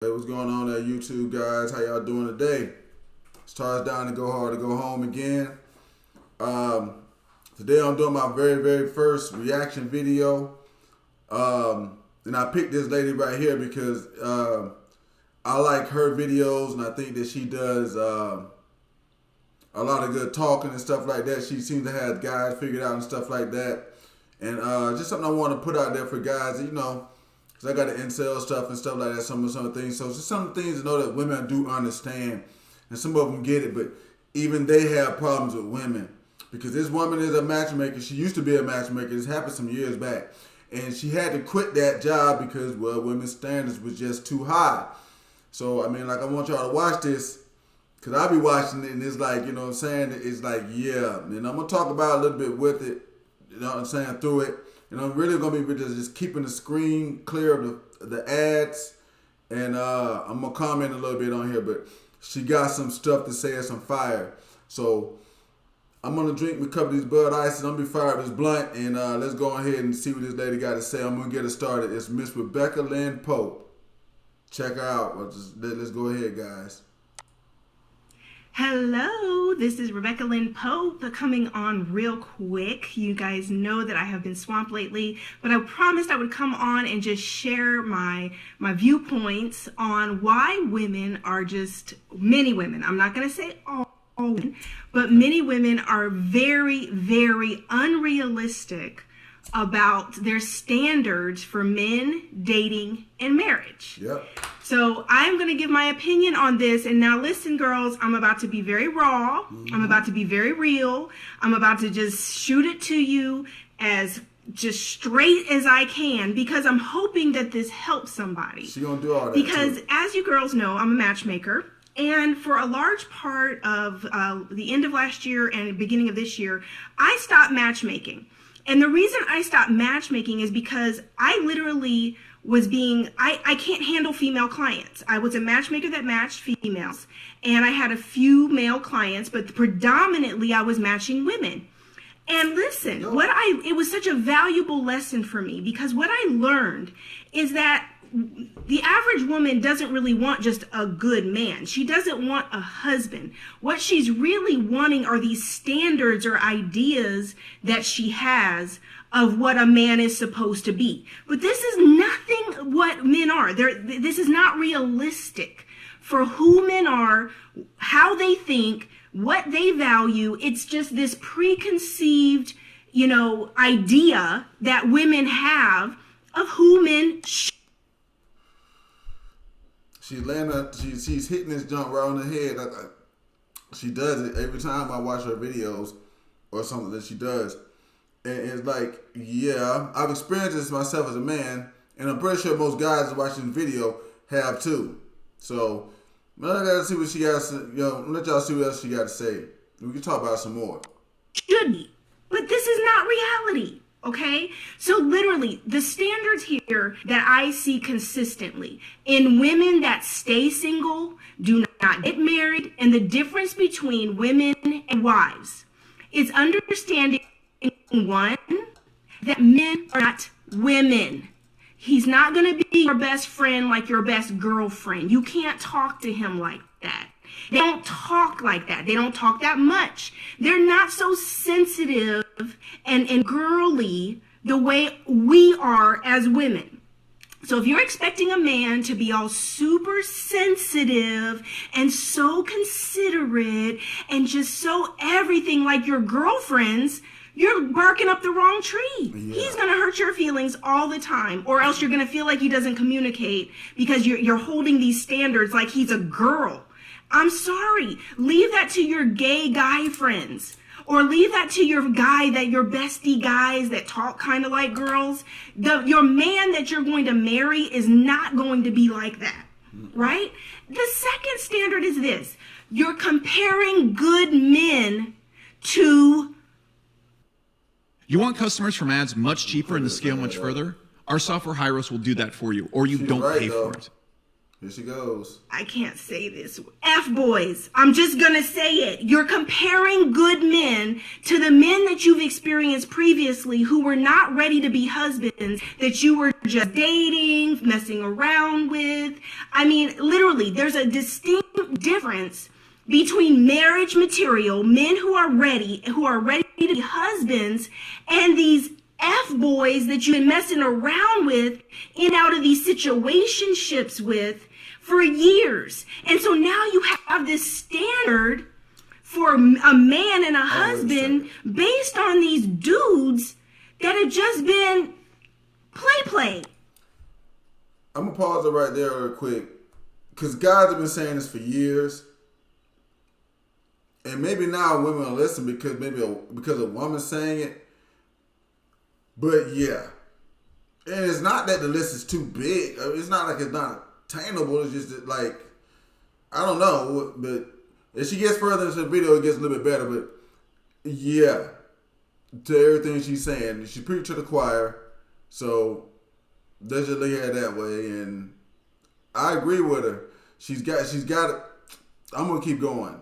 Hey, what's going on there, YouTube guys? How y'all doing today? Stars down to go hard to go home again. Um, Today I'm doing my very first reaction video. And I picked this lady right here because I like her videos, and I think that she does a lot of good talking and stuff like that. She seems to have guys figured out and stuff like that. And just something I want to put out there for guys, because I got the incel stuff and stuff like that, some of the things. So it's just some things to know that women do understand. And some of them get it, but even they have problems with women. Because this woman is a matchmaker. She used to be a matchmaker. This happened some years back. And she had to quit that job because, well, women's standards was just too high. So, I want y'all to watch this. Because I'll be watching it and it's like, you know what I'm saying? It's like, yeah. And I'm going to talk about a little bit with it, you know what I'm saying, through it. And I'm really going to be just keeping the screen clear of the ads. And I'm going to comment a little bit on here. But she got some stuff to say, some fire. So I'm going to drink a couple of these Bud Ices. I'm going to be fired up this blunt. And let's go ahead and see what this lady got to say. I'm going to get her started. It's Miss Rebecca Lynn Pope. Check her out. Let's go ahead, guys. Hello, this is Rebecca Lynn Pope coming on real quick. You guys know that I have been swamped lately, but I promised I would come on and just share my viewpoints on why women are just, many women, I'm not going to say all women, but many women are very unrealistic about their standards for men, dating, and marriage. Yep. So I'm going to give my opinion on this. And now listen, girls, I'm about to be very raw. I'm about to be very real. I'm about to just shoot it to you as just straight as I can, because I'm hoping that this helps somebody. She gonna do all that because too. As you girls know, I'm a matchmaker. And for a large part of the end of last year and beginning of this year, I stopped matchmaking. And the reason I stopped matchmaking is because I literally was I can't handle female clients. I was a matchmaker that matched females, and I had a few male clients, but predominantly I was matching women. And listen, it was such a valuable lesson for me, because what I learned is that the average woman doesn't really want just a good man. She doesn't want a husband. What she's really wanting are these standards or ideas that she has of what a man is supposed to be. But this is nothing what men are. This is not realistic for who men are, how they think, what they value. It's just this preconceived, idea that women have of who men should. She's hitting this jump right on the head. She does it every time I watch her videos or something that she does. And it's like, yeah, I've experienced this myself as a man, and I'm pretty sure most guys watching the video have too. So I gotta see what she got to, let y'all see what else she got to say. We can talk about it some more. Should be, but this is not reality. Okay, so literally the standards here that I see consistently in women that stay single, do not get married, and the difference between women and wives is understanding, one, that men are not women. He's not going to be your best friend like your best girlfriend. You can't talk to him like that. They don't talk like that. They don't talk that much. They're not so sensitive and girly the way we are as women. So if you're expecting a man to be all super sensitive and so considerate and just so everything like your girlfriends, you're barking up the wrong tree. Yeah. He's going to hurt your feelings all the time, or else you're going to feel like he doesn't communicate because you're holding these standards like he's a girl. I'm sorry. Leave that to your gay guy friends, or leave that to your bestie guys that talk kind of like girls. Your man that you're going to marry is not going to be like that, right? The second standard is this. You're comparing good men to... You want customers from ads much cheaper and to scale much further? Our software Hyros will do that for you, or you don't pay for it. Here she goes. I can't say this. F-boys. I'm just going to say it. You're comparing good men to the men that you've experienced previously who were not ready to be husbands, that you were just dating, messing around with. I mean, literally, there's a distinct difference between marriage material, men who are ready to be husbands, and these F-boys that you've been messing around with in and out of these situationships with for years. And so now you have this standard for a man and a husband based on these dudes that have just been play. I'm going to pause it right there real quick. Because guys have been saying this for years. And maybe now women will listen because a woman's saying it. But yeah. And it's not that the list is too big. It's not like it's not attainable. It's just that, like, I don't know. But if she gets further into the video, it gets a little bit better. But yeah. To everything she's saying. She preached to the choir. So let's just look at it that way. And I agree with her. She's got it. I'm going to keep going.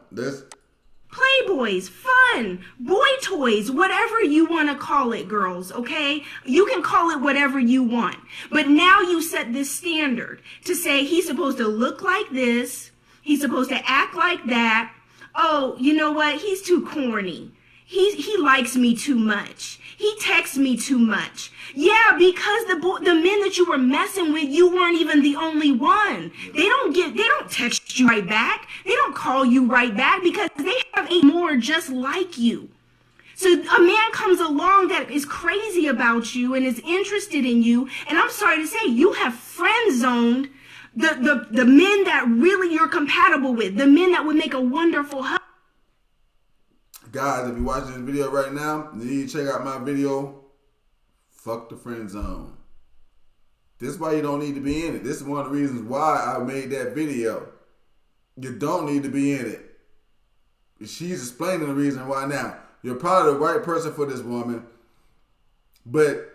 Playboys, fun, boy toys, whatever you want to call it, girls, okay? You can call it whatever you want. But now you set this standard to say he's supposed to look like this. He's supposed to act like that. Oh, you know what? He's too corny. He likes me too much. He texts me too much. Yeah, because the men that you were messing with, you weren't even the only one. They don't text you right back. They don't call you right back because they have a more just like you. So a man comes along that is crazy about you and is interested in you, and I'm sorry to say, you have friend zoned the men that really you're compatible with, the men that would make a wonderful husband. Guys, if you're watching this video right now, you need to check out my video, Fuck the Friend Zone. This is why you don't need to be in it. This is one of the reasons why I made that video. You don't need to be in it. She's explaining the reason why now. You're probably the right person for this woman, but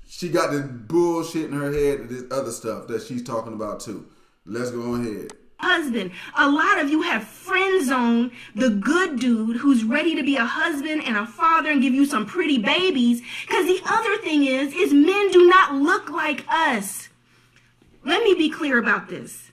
she got this bullshit in her head and this other stuff that she's talking about too. Let's go ahead. Husband. A lot of you have friend zoned the good dude who's ready to be a husband and a father and give you some pretty babies. Because the other thing is men do not look like us. Let me be clear about this.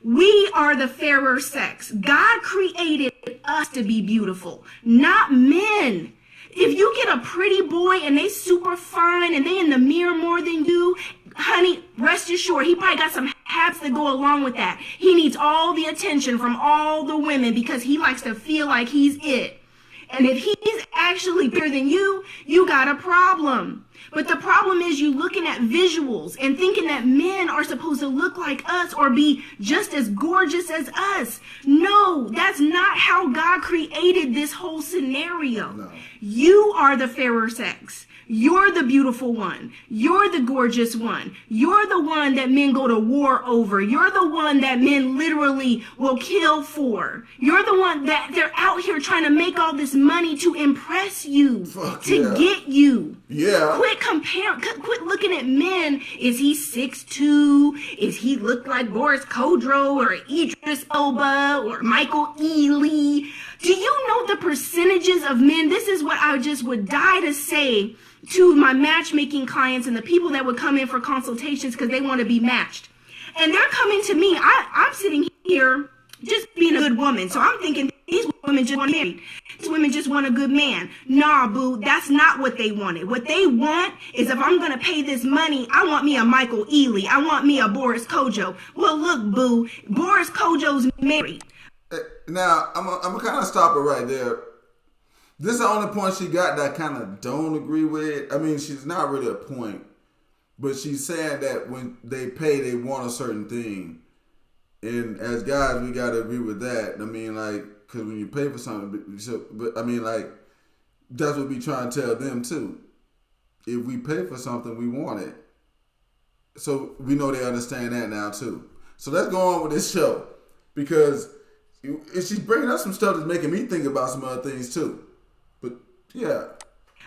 We are the fairer sex. God created us to be beautiful, not men. If you get a pretty boy and they super fine and they in the mirror more than you, honey, rest assured, he probably got some habits that go along with that. He needs all the attention from all the women because he likes to feel like he's it. And if he's actually bigger than you, you got a problem. But the problem is you looking at visuals and thinking that men are supposed to look like us or be just as gorgeous as us. No, that's not how God created this whole scenario. No. You are the fairer sex. You're the beautiful one. You're the gorgeous one. You're the one that men go to war over. You're the one that men literally will kill for. You're the one that they're out here trying to make all this money to impress you, get you. Yeah. Quit looking at men. Is he 6'2"? Is he look like Boris Kodjoe or Idris Elba or Michael Ealy? Do you know the percentages of men? This is what I just would die to say to my matchmaking clients and the people that would come in for consultations because they want to be matched. And they're coming to me. I'm sitting here just being a good woman. So I'm thinking these women just want married. These women just want a good man. Nah, boo, that's not what they wanted. What they want is if I'm going to pay this money, I want me a Michael Ealy. I want me a Boris Kodjoe. Well, look, boo, Boris Kodjoe's married. Now, I'm going to kind of stop it right there. This is the only point she got that I kind of don't agree with. I mean, she's not really a point. But she's saying that when they pay, they want a certain thing. And as guys, we got to agree with that. I mean, like, because when you pay for something, but I mean, like, that's what we try and tell them, too. If we pay for something, we want it. So we know they understand that now, too. So let's go on with this show. Because she's bringing up some stuff that's making me think about some other things, too. But, yeah.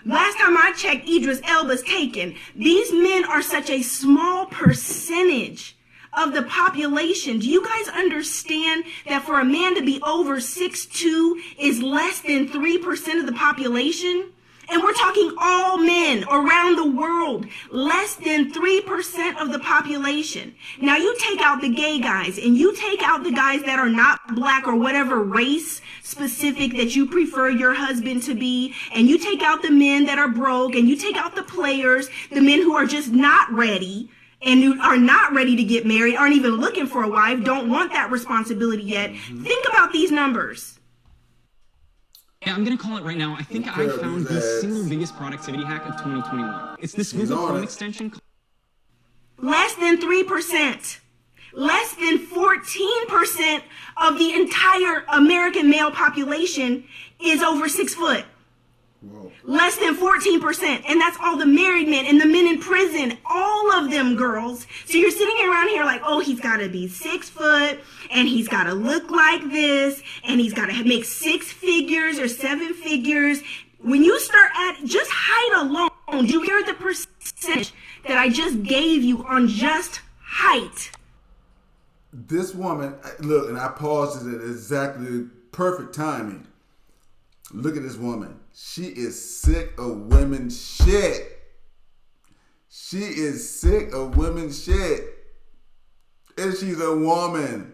Last time I checked, Idris Elba's taken. These men are such a small percentage of the population. Do you guys understand that for a man to be over 6'2" is less than 3% of the population? And we're talking all men around the world, less than 3% of the population. Now you take out the gay guys and you take out the guys that are not black or whatever race specific that you prefer your husband to be, and you take out the men that are broke, and you take out the players, the men who are just not ready and who are not ready to get married, aren't even looking for a wife, don't want that responsibility yet. Think about these numbers. Yeah, I'm going to call it right now. I think I found the single biggest productivity hack of 2021. It's this Google Chrome extension. Less than 3%. Less than 14% of the entire American male population is over 6 foot. Whoa. Less than 14%. And that's all the married men and the men in prison. All of them, girls. So you're sitting around here like, oh, he's got to be 6 foot, and he's got to look like this, and he's got to make 6 figures or 7 figures. When you start at just height alone, do you hear the percentage that I just gave you on just height? This woman, look, and I paused it at exactly perfect timing. Look at this woman. She is sick of women's shit. She is sick of women's shit. And she's a woman.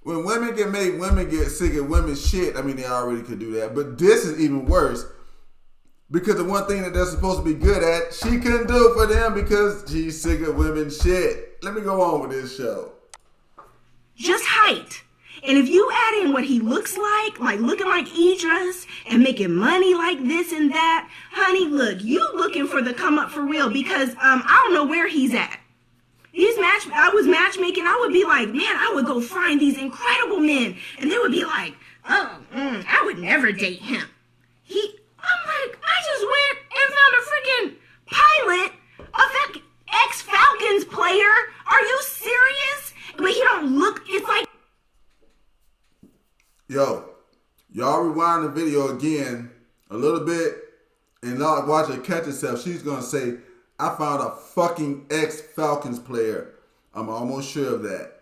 When women get made, women get sick of women's shit. I mean, they already could do that. But this is even worse. Because the one thing that they're supposed to be good at, she couldn't do it for them because she's sick of women's shit. Let me go on with this show. Just height. And if you add in what he looks like looking like Idris and making money like this and that, honey, look, you looking for the come up for real, because I don't know where he's at. I was matchmaking. I would be like, man, I would go find these incredible men, and they would be like, oh, I would never date him. I'm like, I just went and found a freaking pilot, a ex-Falcons player. Are you serious? But he don't look. It's like. Yo, y'all rewind the video again a little bit and watch her catch herself. She's going to say, I found a fucking ex-Falcons player. I'm almost sure of that.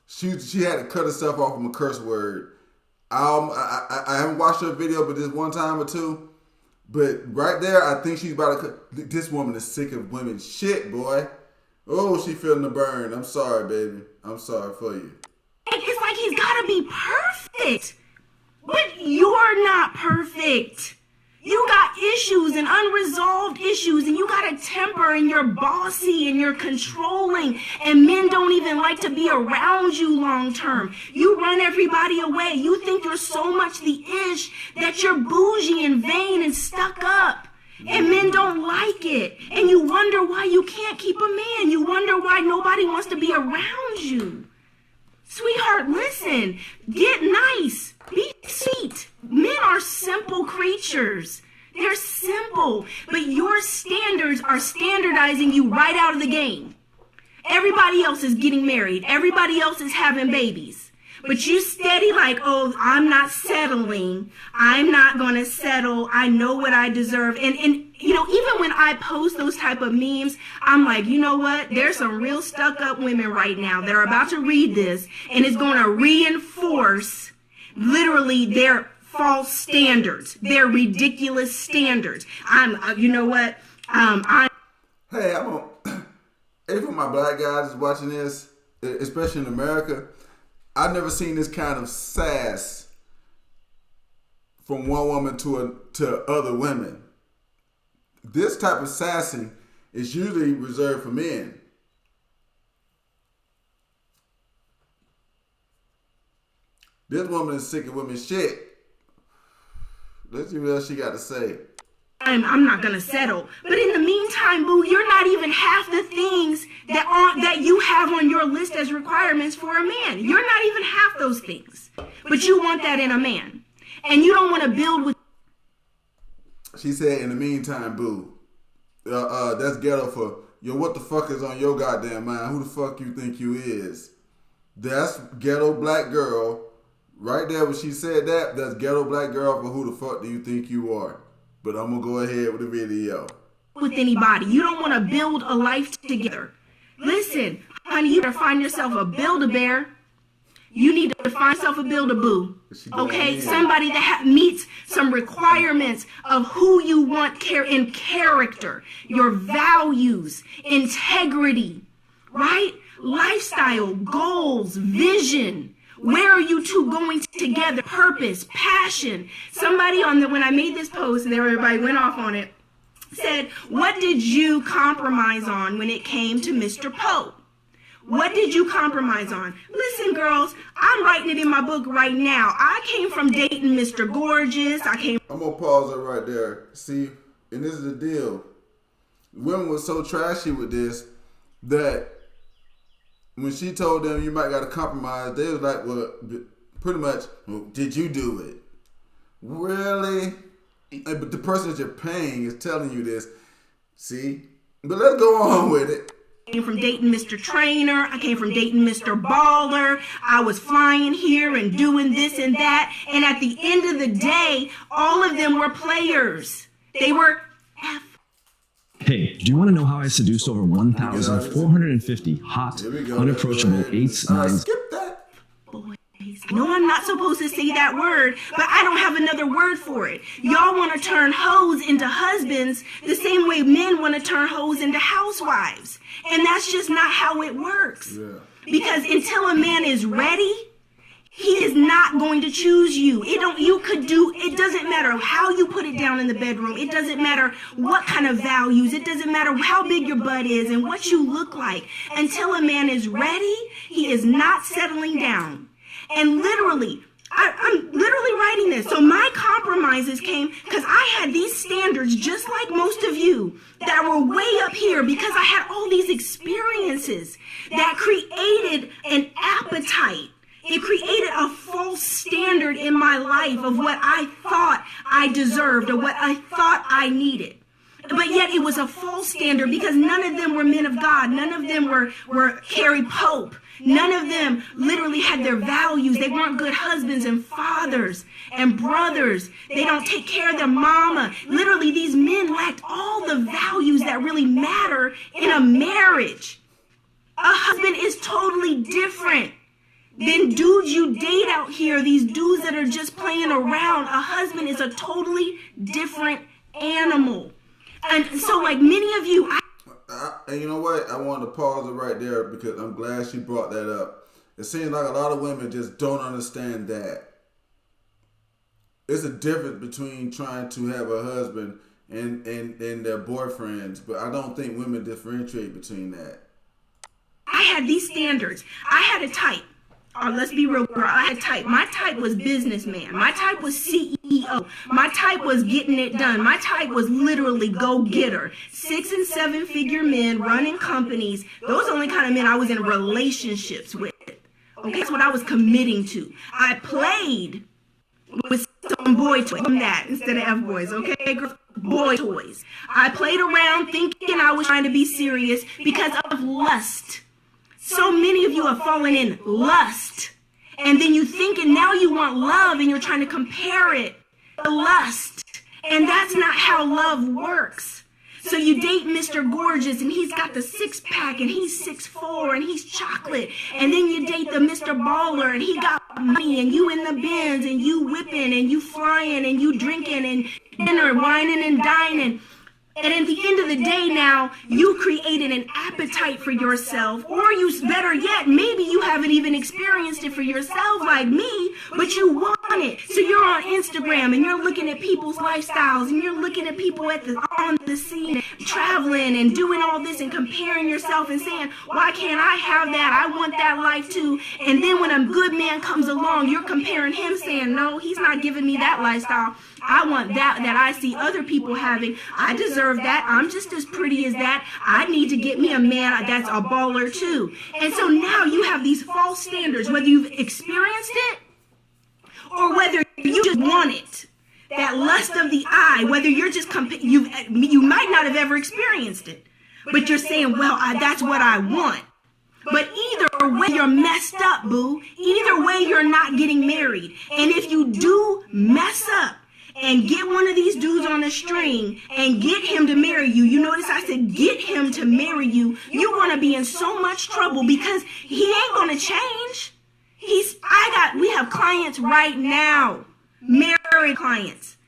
She had to cut herself off from a curse word. I haven't watched her video but this one time or two. But right there, I think she's about to cut. This woman is sick of women's shit, boy. Oh, she feeling the burn. I'm sorry, baby. I'm sorry for you. It's like he's got to be perfect. But you're not perfect. You got issues and unresolved issues, and you got a temper, and you're bossy, and you're controlling, and men don't even like to be around you long term. You run everybody away. You think you're so much the ish that you're bougie and vain and stuck up. And men don't like it. And you wonder why you can't keep a man. You wonder why nobody wants to be around you. Sweetheart, listen, get nice, be sweet. Men are simple creatures. They're simple, but your standards are standardizing you right out of the game. Everybody else is getting married. Everybody else is having babies. But you steady like, oh, I'm not settling. I'm not going to settle. I know what I deserve. And you know, even when I post those type of memes, I'm like, you know what? There's some real stuck up women right now that are about to read this, and it's going to reinforce literally their false standards, their ridiculous standards. You know what? Hey, even my black guys is watching this, especially in America. I've never seen this kind of sass from one woman to other women. This type of sassing is usually reserved for men. This woman is sick of women's shit. Let's see what else she got to say. I'm not gonna settle. But in the meantime, boo, you're not even half the things that you have on your list as requirements for a man. You're not even half those things. But you want that in a man. And you don't want to build with. She said, in the meantime, boo. That's ghetto for, yo, what the fuck is on your goddamn mind? Who the fuck you think you is? That's ghetto black girl. Right there when she said that's ghetto black girl for who the fuck do you think you are? But I'm going to go ahead with the video. With anybody. You don't want to build a life together. Listen, honey, you better find yourself a Build-A-Bear. You need to find yourself a Build-A-Boo. Okay, somebody that meets some requirements of who you want in character, your values, integrity, right? Lifestyle, goals, vision. Where are you two going together? Purpose, passion. Somebody when I made this post, and everybody went off on it, said, what did you compromise on when it came to Mr. Pope? What did you compromise on? Listen, girls, I'm writing it in my book right now. I came from dating Mr. Gorgeous. I'm going to pause it right there. See, and this is the deal. Women were so trashy with this that when she told them you might got to compromise, they was like, well, pretty much, well, did you do it? Really? But the person that you're paying is telling you this. See? But let's go on with it. I came from dating Mr. Trainer. I came from dating Mr. Baller. I was flying here and doing this and that. And at the end of the day, all of them were players. They were Hey, do you want to know how I seduced over 1,450 hot, unapproachable 8s, 9s? Skip that. No, I'm not supposed to say that word, but I don't have another word for it. Y'all want to turn hoes into husbands the same way men want to turn hoes into housewives. And that's just not how it works. Yeah. Because until a man is ready, he is not going to choose you. It doesn't matter how you put it down in the bedroom. It doesn't matter what kind of values. It doesn't matter how big your butt is and what you look like. Until a man is ready, he is not settling down. And literally, I'm literally writing this. So my compromises came because I had these standards, just like most of you, that were way up here because I had all these experiences that created an appetite. It created a false standard in my life of what I thought I deserved or what I thought I needed. But yet it was a false standard because none of them were men of God. None of them were Carrie Pope. None of them literally had their values. They weren't good husbands and fathers and brothers. They don't take care of their mama. Literally, these men lacked all the values that really matter in a marriage. A husband is totally different than dudes you date out here, these dudes that are just playing around. A husband is a totally different animal. And so like many of you, and you know what? I wanted to pause it right there because I'm glad she brought that up. It seems like a lot of women just don't understand that. It's a difference between trying to have a husband and their boyfriends, but I don't think women differentiate between that. I had these standards. I had a type. Let's be real, girl. I had type. My type was businessman. My type was CEO. My type was getting it done. My type was literally go-getter. 6- and 7-figure men running companies. Those are the only kind of men I was in relationships with. Okay, that's what I was committing to. I played with some boy toys from that instead of F-boys, okay? Boy toys. I played around thinking I was trying to be serious because of lust. So many of you have fallen in lust. And then you think and now you want love and you're trying to compare it to lust. And that's not how love works. So you date Mr. Gorgeous and he's got the 6-pack and he's 6'4" and he's chocolate. And then you date the Mr. Baller and he got money and you in the Benz and you whipping and you flying and you drinking and dinner, whining and dining. And at the end of the day now, you created an appetite for yourself, or you, better yet, maybe you haven't even experienced it for yourself like me, but you want it. So you're on Instagram and you're looking at people's lifestyles and you're looking at people on the scene, traveling and doing all this and comparing yourself and saying, why can't I have that? I want that life too. And then when a good man comes along, you're comparing him saying, no, he's not giving me that lifestyle. I want that I see other people having. I deserve that. I'm just as pretty as that. I need to get me a man that's a baller too. And so now you have these false standards, whether you've experienced it or whether you just want it. That lust of the eye, whether you're just, you might not have ever experienced it, but you're saying, well, that's what I want. But either way, you're messed up, boo. Either way, you're not getting married. And if you do mess up, and get one of these dudes on a string and get him to marry you. You notice I said get him to marry you. You're going to be in so much trouble because he ain't going to change. We have clients right now, married clients,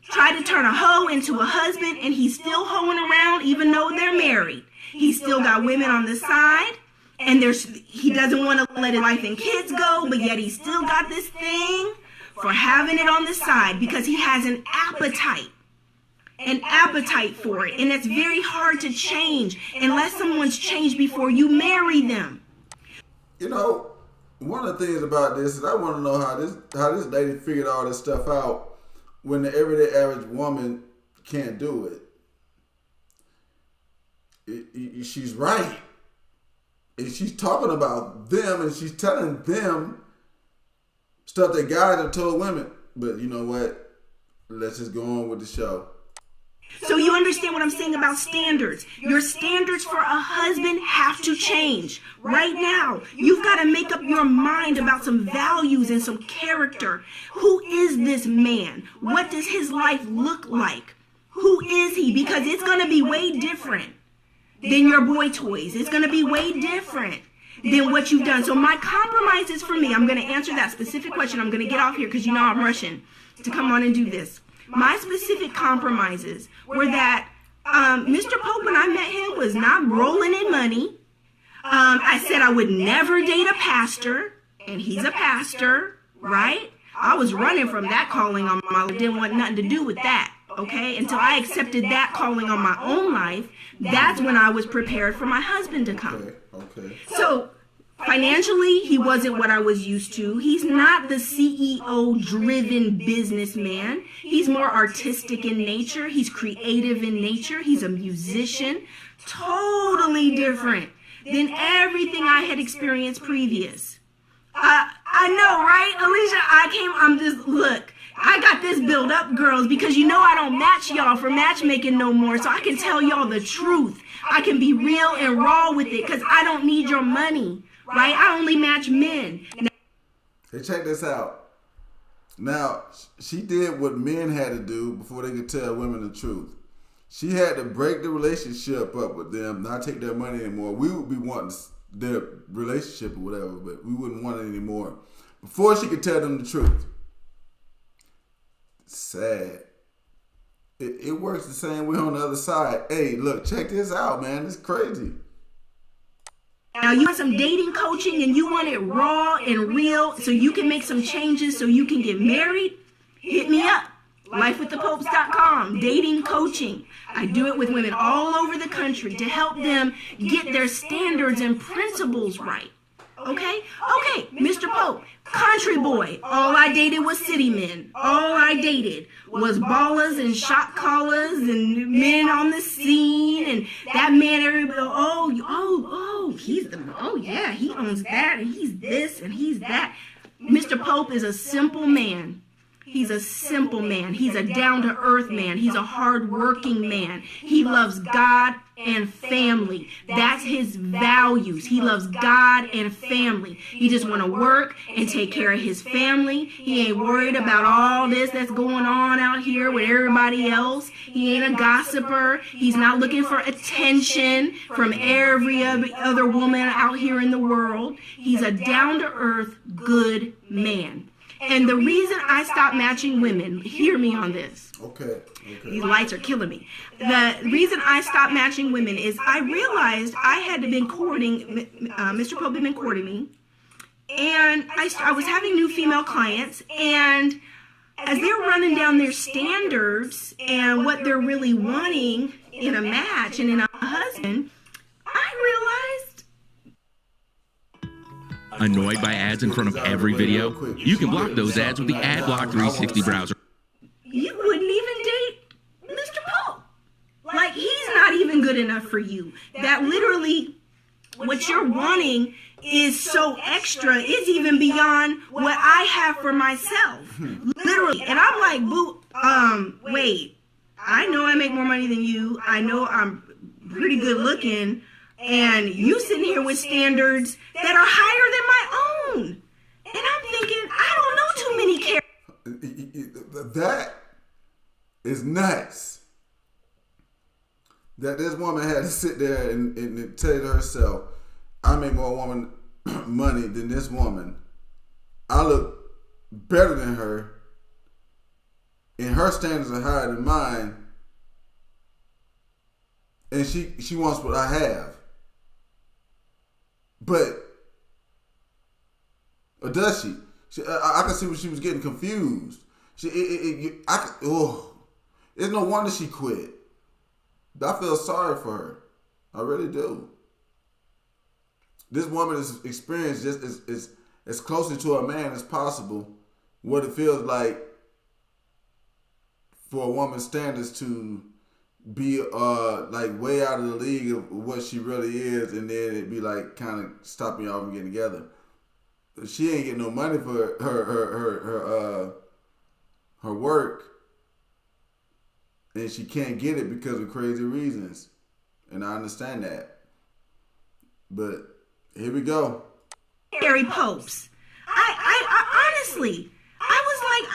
try to turn a hoe into a husband, and he's still hoeing around even though they're married. He's still got women on the side, and he doesn't want to let his wife and kids go, but yet he's still got this thing for having it on the side because he has an appetite for it, and it's very hard to change unless someone's changed before you marry them. You know, one of the things about this is I want to know how this lady figured all this stuff out when the everyday average woman can't do it. She's right. And she's talking about them and she's telling them stuff that guys have told women. But you know what? Let's just go on with the show. So you understand what I'm saying about standards. Your standards for a husband have to change. Right now, you've got to make up your mind about some values and some character. Who is this man? What does his life look like? Who is he? Because it's going to be way different than your boy toys. It's going to be way different than what you've done. So my compromises for me, I'm going to answer that specific question. I'm going to get off here because you know I'm rushing to come on and do this. My specific compromises were that Mr. Pope, when I met him, was not rolling in money. I said I would never date a pastor, and he's a pastor, right? I was running from that calling on my life. Didn't want nothing to do with that, okay? Until I accepted that calling on my own life, that's when I was prepared for my husband to come. Okay. So financially, he wasn't what I was used to. He's not the CEO-driven businessman. He's more artistic in nature. He's creative in nature. He's a musician. Totally different than everything I had experienced previous. I know, right, Alicia? Look, I got this build up, girls, because you know I don't match y'all for matchmaking no more, so I can tell y'all the truth. I can be real and raw with it because I don't need your money. Right? I only match men. Hey, check this out. Now, she did what men had to do before they could tell women the truth. She had to break the relationship up with them, not take their money anymore. We would be wanting their relationship or whatever, but we wouldn't want it anymore. Before she could tell them the truth. Sad. It works the same way on the other side. Hey, look, check this out, man. It's crazy. Now you want some dating coaching and you want it raw and real so you can make some changes so you can get married? Hit me up. LifeWithThePopes.com. Dating coaching. I do it with women all over the country to help them get their standards and principles right. Okay, Mr. Pope, country boy. All I dated was city men. All I dated was ballers and shot callers and men on the scene. And that man, everybody, he owns that and he's this and he's that. Mr. Pope is a simple man. He's a simple man. He's a down-to-earth man. He's a hard-working man. He loves God and family. That's his values. He loves God and family. He just want to work and take care of his family. He ain't worried about all this that's going on out here with everybody else. He ain't a gossiper. He's not looking for attention from every other woman out here in the world. He's a down-to-earth, good man. And the reason I stopped matching women, hear me on this. Okay. These lights are killing me. The reason I stopped matching women is I realized I had been courting, Mr. Pope had been courting me. And I was having new female clients. And as they're running down their standards and what they're really wanting in a match and in a husband, I realized. Annoyed by ads in front of every video? You can block those ads with the AdBlock 360 browser. You wouldn't even date Mr. Pope. Like, he's not even good enough for you. That literally, what you're wanting is so extra. It's even beyond what I have for myself. Literally. And I'm like, boo, wait. I know I make more money than you. I know I'm pretty good looking. And you sitting here with standards that are higher than my own. And I'm thinking, I don't know too many characters. is nuts. That this woman had to sit there and tell to herself, I make more woman money than this woman. I look better than her. And her standards are higher than mine. And she wants what I have. But, or does she? I can see when she was getting confused. It's no wonder she quit. I feel sorry for her. I really do. This woman has experienced just as closely to a man as possible what it feels like for a woman's standards to be like way out of the league of what she really is, and then it be like kind of stopping y'all from getting together. She ain't getting no money for her work, and she can't get it because of crazy reasons, and I understand that. But here we go. Gary Popes. I honestly, I was like,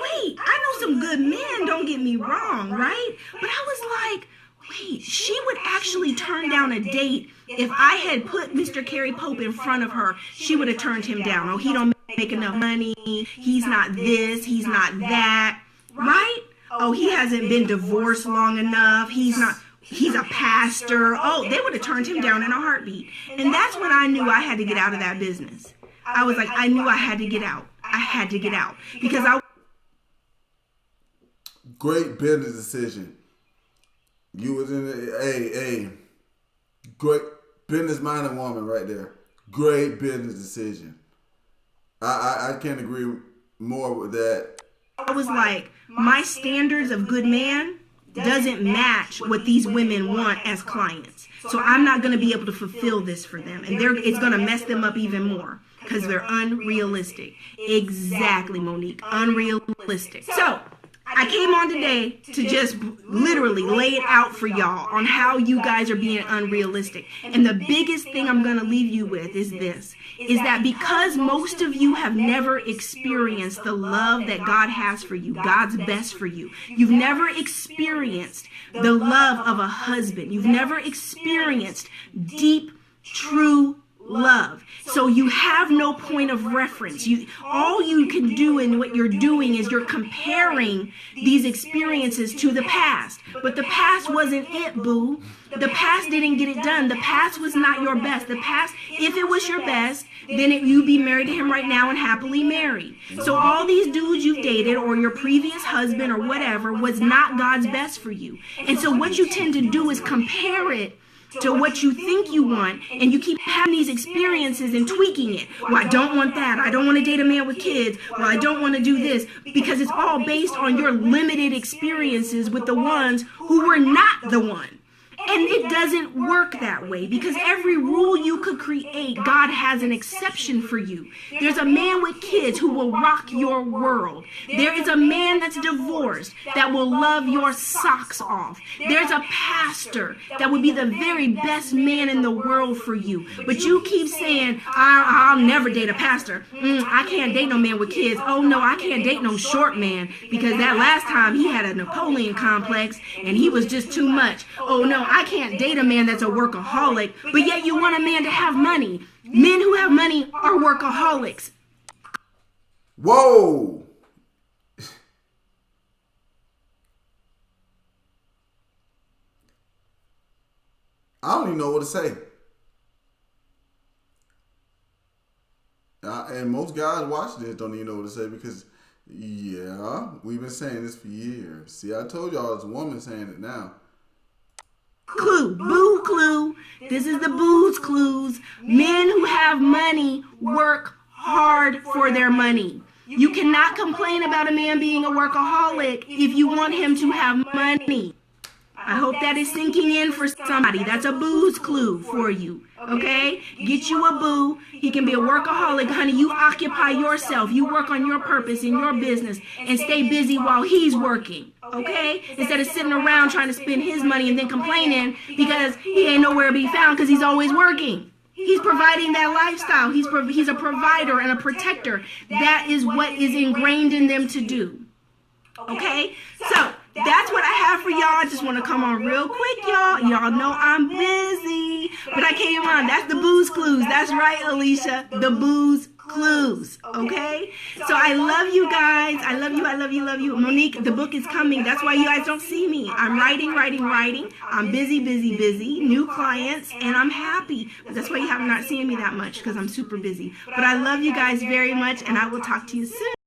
wait, I know some good men, don't get me wrong, right? But I was like, wait, she would actually turn down a date if I had put Mr. Gary Pope in front of her. She would have turned him down. Oh, he don't make enough money. He's not this. He's not that. Right? Oh, he hasn't been divorced long enough. He's a pastor. Oh, they would have turned him down in a heartbeat. And that's when I knew I had to get out of that business. I was like, I knew I had to get out. I had to get out because I. Great business decision. You was in a great business-minded woman right there. Great business decision. I can't agree more with that. I was like, my standards of good man doesn't match what these women want as clients. So I'm not going to be able to fulfill this for them. And it's going to mess them up even more because they're unrealistic. Exactly, Monique. Unrealistic. So I came on today to just literally lay it out for y'all on how you guys are being unrealistic. And the biggest thing I'm going to leave you with is this, is that because most of you have never experienced the love that God has for you, God's best for you. You've never experienced the love of a husband. You've never experienced deep, true love. So you have no point of reference. All you can do in what you're doing is you're comparing these experiences to the past. But the past wasn't it, boo. The past didn't get it done. The past was not your best. The past, if it was your best, then you'd be married to him right now and happily married. So all these dudes you've dated or your previous husband or whatever was not God's best for you. And so what you tend to do is compare it to what you think you want, and you keep having these experiences and tweaking it. Well, I don't want that. I don't want to date a man with kids. Well, I don't want to do this, because it's all based on your limited experiences with the ones who were not the one. And it doesn't work that way, because every rule you could create, God has an exception for you. There's a man with kids who will rock your world. There is a man that's divorced that will love your socks off. There's a pastor that would be the very best man in the world for you. But you keep saying, I'll never date a pastor. I can't date no man with kids. Oh no, I can't date no short man, because that last time he had a Napoleon complex and he was just too much. Oh no, I can't date a man that's a workaholic, but yet you want a man to have money. Men who have money are workaholics. Whoa. I don't even know what to say. And most guys watching this don't even know what to say, because, yeah, we've been saying this for years. See, I told y'all it's a woman saying it now. Clue, boo clue. This is the boo's clues. Men who have money work hard for their money. You cannot complain about a man being a workaholic if you want him to have money. I hope that is sinking in for somebody. That's a boo's clue for you. Okay? Get you a boo. He can be a workaholic, honey. You occupy yourself. You work on your purpose in your business and stay busy while he's working. Okay? Instead of sitting around trying to spend his money and then complaining because he ain't nowhere to be found because he's always working. He's providing that lifestyle. He's a provider and a protector. That is what is ingrained in them to do. Okay? So that's what I have for y'all. I just want to come on real quick, y'all. Y'all know I'm busy, but I came on. That's the booze clues. That's right, Alicia. The booze clues. Okay? So I love you guys. I love you. I love you. Love you. Monique, the book is coming. That's why you guys don't see me. I'm writing. I'm busy. New clients, and I'm happy. But that's why you have not seen me that much, because I'm super busy. But I love you guys very much, and I will talk to you soon.